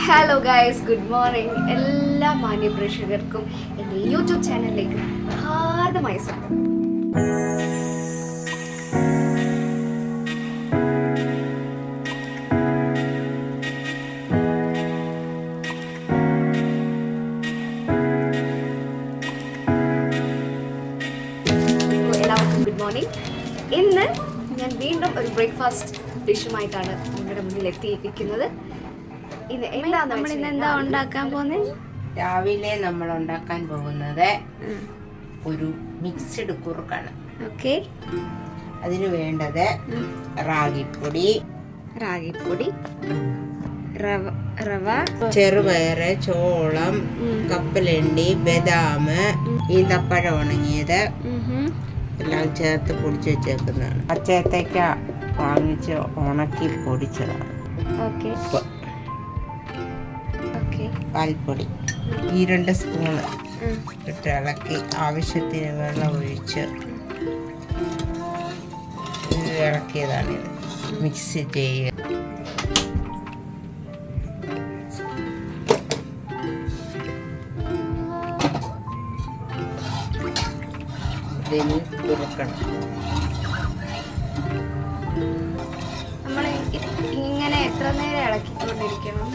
Hello guys, good morning. എല്ലാ മാന്യ പ്രേക്ഷകർക്കും എൻ്റെ യൂട്യൂബ് ചാനലിലേക്ക് ഹാർദമായ സ്വാഗതം. എല്ലാവർക്കും ഗുഡ് മോർണിംഗ്. ഇന്ന് ഞാൻ വീണ്ടും ഒരു ബ്രേക്ക്ഫാസ്റ്റ് ഡിഷുമായിട്ടാണ് നിങ്ങളുടെ മുന്നിൽ എത്തിയിരിക്കുന്നത്. എന്താ ഉണ്ടാക്കാൻ പോകുന്നത്? രാവിലെ നമ്മൾ ഉണ്ടാക്കാൻ പോകുന്നത് ഒരു മിക്സ്ഡ് കുറുക്കാണ്. ഓക്കെ, അതിന് വേണ്ടത് റാഗിപ്പൊടി, റവ, ചെറുപയറ്, ചോളം, കപ്പലണ്ടി, ബദാം, ഈന്തപ്പഴം ഉണങ്ങിയത് എല്ലാം ചേർത്ത് പൊടിച്ച് വെച്ചേക്കുന്നതാണ്. പച്ചത്തേക്ക വാങ്ങിച്ച് ഉണക്കി പൊടിച്ചതാണ്. പാൽപ്പൊടി 2 സ്പൂണ് ഇട്ട് ഇളക്കി ആവശ്യത്തിന് വെള്ളം ഒഴിച്ച് ഇളക്കിയതാണിത്. മിക്സ് ചെയ്യുക. ഇതിന് കുറുക്കണം. നമ്മൾ ഇങ്ങനെ എത്ര നേരം ഇളക്കിക്കൊണ്ടിരിക്കണം?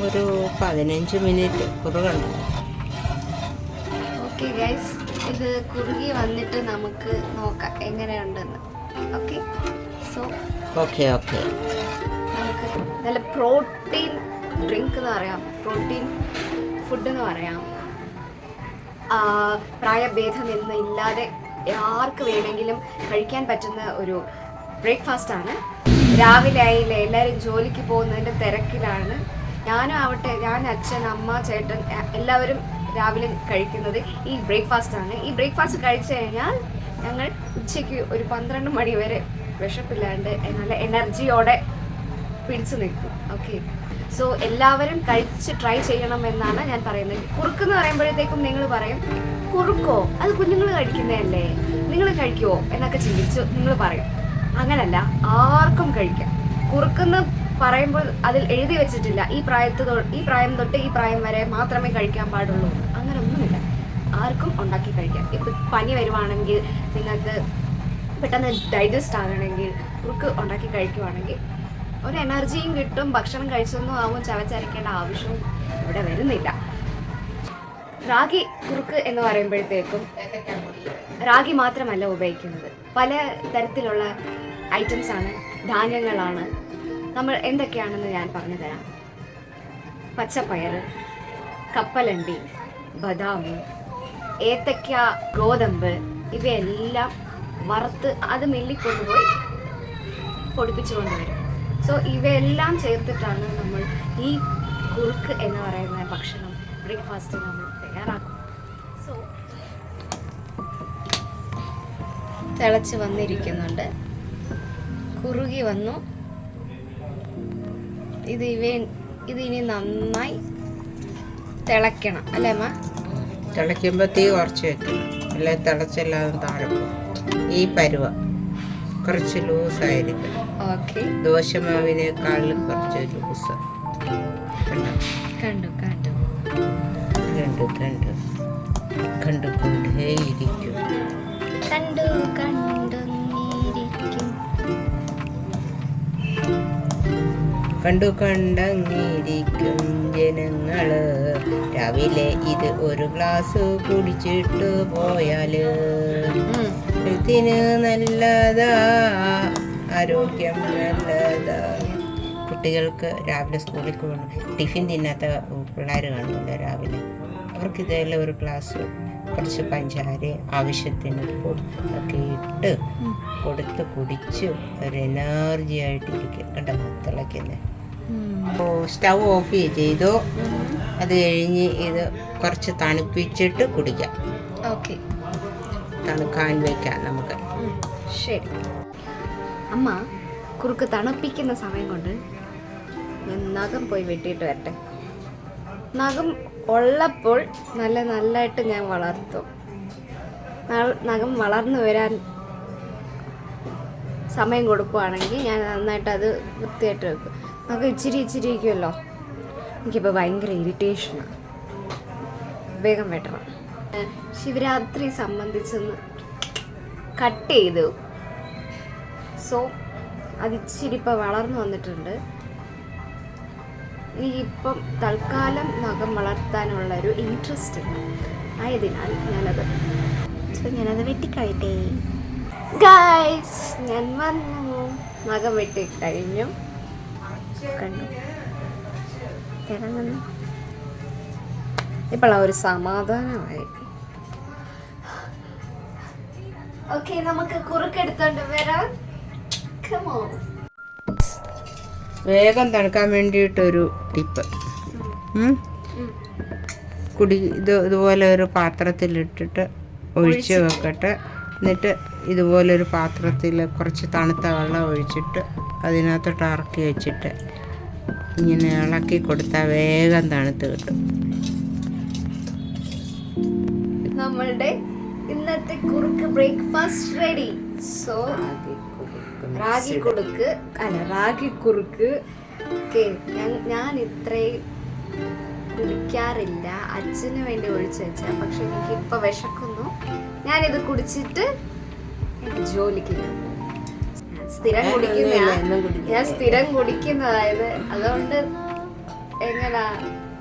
ഒരു 15 മിനിറ്റ് കുറുകണം. ഓക്കെ ഗൈസ്, ഇത് കുറുകി വന്നിട്ട് നമുക്ക് നോക്കാം എങ്ങനെയുണ്ടെന്ന്. ഓക്കെ, സോ ഓക്കെ നമുക്ക് നല്ല പ്രോട്ടീൻ ഡ്രിങ്ക് എന്ന് പറയാം, പ്രോട്ടീൻ ഫുഡ് എന്ന് പറയാം. പ്രായഭേദമെന്ന് ഇല്ലാതെ ആർക്ക് വേണമെങ്കിലും കഴിക്കാൻ പറ്റുന്ന ഒരു ബ്രേക്ക്ഫാസ്റ്റാണ്. രാവിലെ ആയില്ലേ, എല്ലാവരും ജോലിക്ക് പോകുന്നതിൻ്റെ തിരക്കിലാണ്. ഞാനും ആവട്ടെ, ഞാൻ, അച്ഛൻ, അമ്മ, ചേട്ടൻ എല്ലാവരും രാവിലെ കഴിക്കുന്നത് ഈ ബ്രേക്ക്ഫാസ്റ്റാണ്. ഈ ബ്രേക്ക്ഫാസ്റ്റ് കഴിച്ചു കഴിഞ്ഞാൽ ഞങ്ങൾ ഉച്ചയ്ക്ക് ഒരു 12 മണി വരെ വിശപ്പില്ലാണ്ട് നല്ല എനർജിയോടെ പിടിച്ചു നിൽക്കും. ഓക്കെ, സോ എല്ലാവരും കഴിച്ച് ട്രൈ ചെയ്യണം എന്നാണ് ഞാൻ പറയുന്നത്. കുറുക്കെന്ന് പറയുമ്പോഴത്തേക്കും നിങ്ങൾ പറയും, കുറുക്കോ, അത് കുഞ്ഞുങ്ങൾ കഴിക്കുന്നതല്ലേ, നിങ്ങൾ കഴിക്കുമോ എന്നൊക്കെ ചിന്തിച്ചു നിങ്ങൾ പറയും. അങ്ങനല്ല, ആർക്കും കഴിക്കാം. കുറുക്കെന്ന് പറയുമ്പോൾ അതിൽ എഴുതി വെച്ചിട്ടില്ല ഈ പ്രായം തൊട്ട് ഈ പ്രായം വരെ മാത്രമേ കഴിക്കാൻ പാടുള്ളൂ. അങ്ങനെ ഒന്നുമില്ല, ആർക്കും ഉണ്ടാക്കി കഴിക്കാം. ഇപ്പം പനി വരുവാണെങ്കിൽ, നിങ്ങൾക്ക് പെട്ടെന്ന് ഡൈജസ്റ്റ് ആകണമെങ്കിൽ കുറുക്ക് ഉണ്ടാക്കി കഴിക്കുവാണെങ്കിൽ ഒരു എനർജിയും കിട്ടും. ഭക്ഷണം കഴിച്ചൊന്നും ആവും ചവച്ചരക്കേണ്ട ആവശ്യവും ഇവിടെ വരുന്നില്ല. റാഗി കുറുക്ക് എന്ന് പറയുമ്പോഴത്തേക്കും റാഗി മാത്രമല്ല ഉപയോഗിക്കുന്നത്, പല തരത്തിലുള്ള ഐറ്റംസാണ്, ധാന്യങ്ങളാണ്. നമ്മൾ എന്തൊക്കെയാണെന്ന് ഞാൻ പറഞ്ഞു തരാം. പച്ചപ്പയർ, കപ്പലണ്ടി, ബദാം, ഏത്തക്ക, ഗോതമ്പ്, ഇവയെല്ലാം വറുത്ത് അത് മില്ലിക്കൊണ്ടുപോയി പൊടിപ്പിച്ചു കൊണ്ടുവരും. സോ ഇവയെല്ലാം ചേർത്തിട്ടാണ് നമ്മൾ ഈ കുറുക്ക് എന്ന് പറയുന്ന ഭക്ഷണം, ബ്രേക്ക്ഫാസ്റ്റ് നമ്മൾ തയ്യാറാക്കും. സോ തിളച്ച് വന്നിരിക്കുന്നുണ്ട്, കുറുകി വന്നു. ഇത് ഇനി നന്നായി തിളയ്ക്കണം അല്ലേ അമ്മ? തിളയ്ക്കുമ്പോൾ തീ കുറച്ച് വെക്കണം, അല്ലെ തിളച്ചെല്ലാം താഴെ പോകും. ഈ പരുവ കുറച്ച് ലൂസായിരിക്കും. ഓക്കെ, ദോശമാവിനേക്കാളും കുറച്ച് ലൂസ്. കണ്ടുകൊണ്ടേയിരിക്കും. കണ്ടങ്ങിരിക്കും ജനങ്ങള്. രാവിലെ ഇത് ഒരു ഗ്ലാസ് കുടിച്ചിട്ട് പോയാല് ഹെൽത്തിന് നല്ലതാ, ആരോഗ്യം നല്ലതാ. കുട്ടികൾക്ക് രാവിലെ സ്കൂളിൽ പോകണം, ടിഫിൻ തിന്നാത്ത പിള്ളേർ കാണില്ല രാവിലെ. അവർക്ക് ഇതെല്ലാം ഒരു ഗ്ലാസ് കുറച്ച് പഞ്ചാര ആവശ്യത്തിന് ഒക്കെ ഇട്ട് കൊടുത്ത് കുടിച്ച് ഒരു എനർജി ആയിട്ടിരിക്കും. കണ്ട തിളയ്ക്കുന്നത്. അപ്പോൾ സ്റ്റൗ ഓഫ് ചെയ്തു. അത് കഴിഞ്ഞ് ഇത് കുറച്ച് തണുപ്പിച്ചിട്ട് കുടിക്കാം. ഓക്കെ, തണുക്കാൻ വയ്ക്കാം നമുക്ക്. ശരി അമ്മ, കുറുക്ക് തണുപ്പിക്കുന്ന സമയം കൊണ്ട് ഞാൻ നഖം പോയി വെട്ടിയിട്ട് വരട്ടെ. നഖം ഉള്ളപ്പോൾ നല്ലതായിട്ട് ഞാൻ വളർത്തും. നഖം വളർന്നു വരാൻ സമയം കൊടുക്കുവാണെങ്കിൽ ഞാൻ നന്നായിട്ട് അത് വൃത്തിയായിട്ട് വെക്കും. നമുക്ക് ഇച്ചിരി ഇരിക്കുമല്ലോ, എനിക്കിപ്പോൾ ഭയങ്കര ഇറിറ്റേഷനാണ്. വേഗം വെട്ടണം. ശിവരാത്രി സംബന്ധിച്ചൊന്ന് കട്ട് ചെയ്തു. സോ അത് ഇച്ചിരി ഇപ്പോൾ വളർന്നു വന്നിട്ടുണ്ട്. എനിക്കിപ്പം തൽക്കാലം നഖം വളർത്താനുള്ളൊരു ഇൻട്രസ്റ്റ് ഇല്ല. ആയതിനാൽ ഞാനത് വെട്ടിക്കളയട്ടെ. ഗായ്സ്, ഞാൻ വന്നു. നഖം വെട്ടി കഴിഞ്ഞു. കണ്ടു കിടന്നു. ഇപ്പോൾ ഒരു സമാധാനമായി. ഓക്കെ, നമുക്ക് കുറുക്കെടുത്തോണ്ട് വരാം. Come on. വേഗം തണുക്കാൻ വേണ്ടിയിട്ടൊരു ടിപ്പ്. ഇതുപോലെ ഒരു പാത്രത്തിലിട്ടിട്ട് ഒഴിച്ച് വെക്കട്ടെ. എന്നിട്ട് ഇതുപോലൊരു പാത്രത്തിൽ കുറച്ച് തണുത്ത വെള്ളം ഒഴിച്ചിട്ട് അതിനകത്തോട്ട് ഇറക്കി വെച്ചിട്ട് ഇങ്ങനെ ഇളക്കി കൊടുത്താൽ വേഗം തണുത്ത് കിട്ടും. നമ്മളുടെ ഇന്നത്തെ കുറുക്ക് ബ്രേക്ക്ഫാസ്റ്റ് റെഡി. സോ റാഗി കുറുക്ക്. ഞാൻ ഇത്രയും കുടിക്കാറില്ല. അച്ഛന് വേണ്ടി ഒഴിച്ചു വെച്ച, പക്ഷെ എനിക്ക് ഇപ്പൊ വിശക്കുന്നു. ഞാനിത് കുടിച്ചിട്ട് എന്റെ ജോലിക്ക് ഞാൻ സ്ഥിരം കുടിക്കുന്നതായത്. അതുകൊണ്ട് എങ്ങനാ,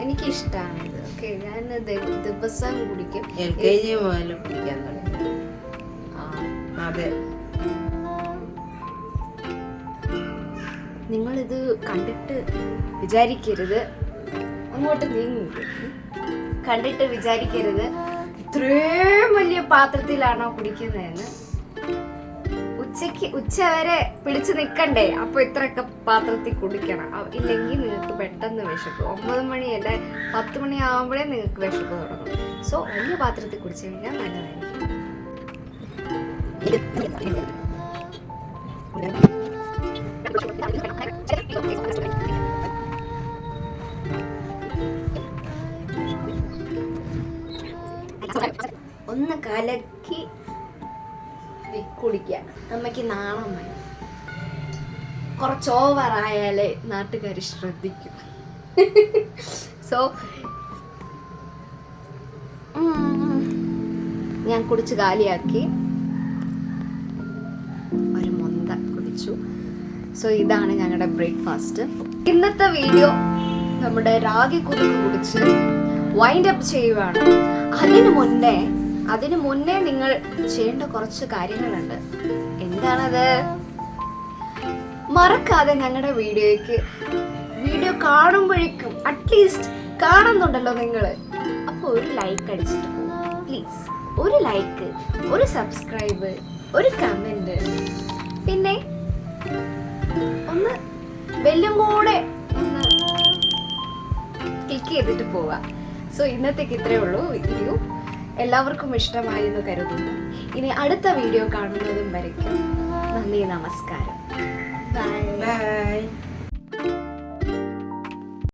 എനിക്കിഷ്ടമാണ് ഇത്. ഓക്കെ, ഞാൻ ദിവസം കുടിക്കും. LKG മുതൽ കുടിക്കാൻ തുടങ്ങി. അതെ, നിങ്ങളിത് കണ്ടിട്ട് വിചാരിക്കരുത്, അങ്ങോട്ട് നീങ്ങും, കണ്ടിട്ട് വിചാരിക്കരുത് ഇത്രയും വലിയ പാത്രത്തിലാണോ കുടിക്കുന്നതെന്ന്. ഉച്ച വരെ പിടിച്ചു നിൽക്കണ്ടേ, അപ്പോൾ ഇത്രയൊക്കെ പാത്രത്തിൽ കുടിക്കണം. ഇല്ലെങ്കിൽ നിങ്ങൾക്ക് പെട്ടെന്ന് വിശക്കും. 9 മണിയല്ല 10 മണി ആകുമ്പോഴേ നിങ്ങൾക്ക് വിശപ്പ് തുടങ്ങും. സോ വലിയ പാത്രത്തിൽ കുടിച്ചു കഴിഞ്ഞാൽ നല്ലതായിരിക്കും. ഒന്ന് കലക്കി കുടിക്കാം. അമ്മയ്ക്ക് നാണം വരും. കുറച്ച് ഓവറായാലേ നാട്ടുകാർ ശ്രദ്ധിക്കും. സോ ഞാൻ കുടിച്ച് കാലിയാക്കി. ഒരു മൊന്ത കുടിച്ചു. സോ ഇതാണ് ഞങ്ങളുടെ ബ്രേക്ക്ഫാസ്റ്റ്. ഇന്നത്തെ വീഡിയോ നമ്മുടെ റാഗി കുറുക്ക് കുടിച്ച് വൈൻഡ് അപ്പ് ചെയ്യുവാണ്. അതിനു മുന്നേ നിങ്ങൾ ചെയ്യേണ്ട കുറച്ച് കാര്യങ്ങളുണ്ട്. എന്താണത്? മറക്കാതെ ഞങ്ങളുടെ വീഡിയോ കാണുമ്പോഴേക്കും അറ്റ്ലീസ്റ്റ് കാണുന്നുണ്ടല്ലോ നിങ്ങൾ, അപ്പോൾ ഒരു ലൈക്ക് അടിച്ചിട്ട് പോകും പ്ലീസ്. ഒരു ലൈക്ക്, ഒരു സബ്സ്ക്രൈബ്, ഒരു കമന്റ്, പിന്നെ ഒന്ന് ബെല്ലും കൂടെ ഒന്ന് ക്ലിക്ക് ചെയ്തിട്ട് പോവാ. സോ ഇന്നത്തേക്ക് ഇത്രയേ ഉള്ളൂ വീഡിയോ. എല്ലാവർക്കും ഇഷ്ടമായി എന്ന് കരുതുന്നു. ഇനി അടുത്ത വീഡിയോ കാണുന്നതും വരയ്ക്കും നന്ദി, നമസ്കാരം. ബൈ.